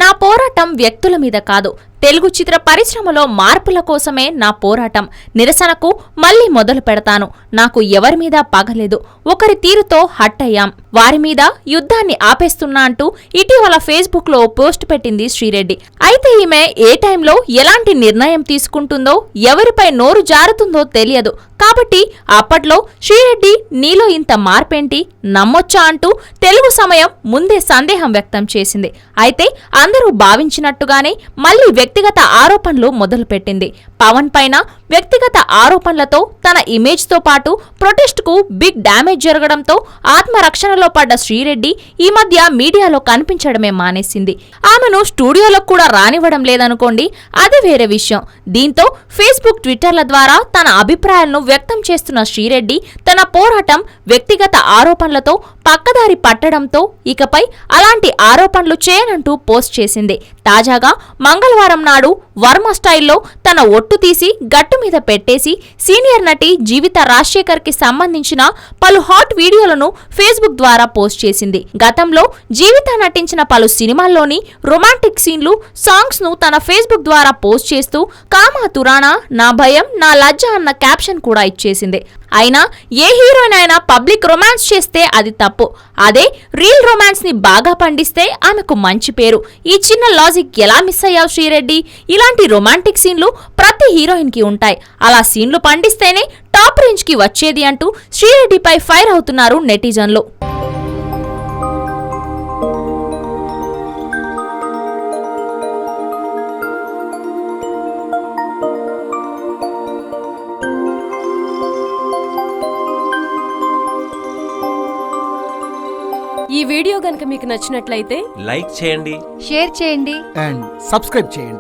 నా పోరాటం వ్యక్తుల మీద కాదు, తెలుగు చిత్ర పరిశ్రమలో మార్పుల కోసమే నా పోరాటం. నిరసనకు మళ్లీ మొదలు పెడతాను. నాకు ఎవరి మీద పగలేదు. ఒకరి తీరుతో హట్ అయ్యాం. వారి మీద యుద్ధాన్ని ఆపేస్తున్నా అంటూ ఇటీవల ఫేస్బుక్ లో పోస్ట్ పెట్టింది శ్రీరెడ్డి. అయితే ఈమె ఏ టైంలో ఎలాంటి నిర్ణయం తీసుకుంటుందో, ఎవరిపై నోరు జారుతుందో తెలియదు. కాబట్టి అప్పట్లో శ్రీరెడ్డి నీలో ఇంత మార్పేంటి, నమ్మొచ్చా అంటూ తెలుగు సమయం ముందే సందేహం వ్యక్తం చేసింది. అయితే అందరూ భావించినట్టుగానే మళ్లీ వ్యక్తిగత ఆరోపణలు మొదలుపెట్టింది. పవన్ పైన వ్యక్తిగత ఆరోపణలతో తన ఇమేజ్ తో పాటు ప్రొటెస్ట్ కు బిగ్ డ్యామేజ్ జరగడంతో ఆత్మరక్షణలో పడ్డ శ్రీరెడ్డి ఈ మధ్య మీడియాలో కనిపించడమే మానేసింది. ఆమెను స్టూడియోలో కూడా రానివ్వడం లేదనుకోండి, అది వేరే విషయం. దీంతో ఫేస్బుక్, ట్విట్టర్ల ద్వారా తన అభిప్రాయాలను వ్యక్తం చేస్తున్న శ్రీరెడ్డి తన పోరాటం వ్యక్తిగత ఆరోపణలతో పక్కదారి పట్టడంతో ఇకపై అలాంటి ఆరోపణలు చేయనంటూ పోస్ట్ చేసింది. తాజాగా మంగళవారం నాడు వర్మ స్టైల్లో తన ఒట్టు తీసి గట్టు మీద పెట్టేసి సీనియర్ నటి జీవిత రాజశేఖర్ కి సంబంధించిన పలు హాట్ వీడియోలను ఫేస్బుక్ ద్వారా పోస్ట్ చేసింది. గతంలో జీవిత నటించిన పలు సినిమాల్లోని రొమాంటిక్ సీన్లు, సాంగ్స్ ను తన ఫేస్బుక్ ద్వారా పోస్ట్ చేస్తూ కామా తురానా, నా భయం నా లజ్జ అన్న క్యాప్షన్ కూడా ఇచ్చేసింది. అయినా ఏ హీరోయిన్ అయినా పబ్లిక్ రొమాన్స్ చేస్తే అది తప్పు. అదే రియల్ రొమాన్స్ ని బాగా పండిస్తే ఆమెకు మంచి పేరు. ఈ చిన్న లాజిక్ ఎలా మిస్ అయ్యావు శ్రీరెడ్డి? ఇలాంటి రొమాంటిక్ సీన్లు ప్రతి హీరోయిన్ కి ఉంటాయి. అలా సీన్లు పండిస్తేనే టాప్ రేంజ్ కి వచ్చేది అంటూ శ్రీరెడ్డిపై ఫైర్ అవుతున్నారు నెటిజన్లు. ఈ వీడియో గనుక మీకు నచ్చినట్లయితే లైక్ చేయండి, షేర్ చేయండి అండ్ సబ్స్క్రైబ్ చేయండి.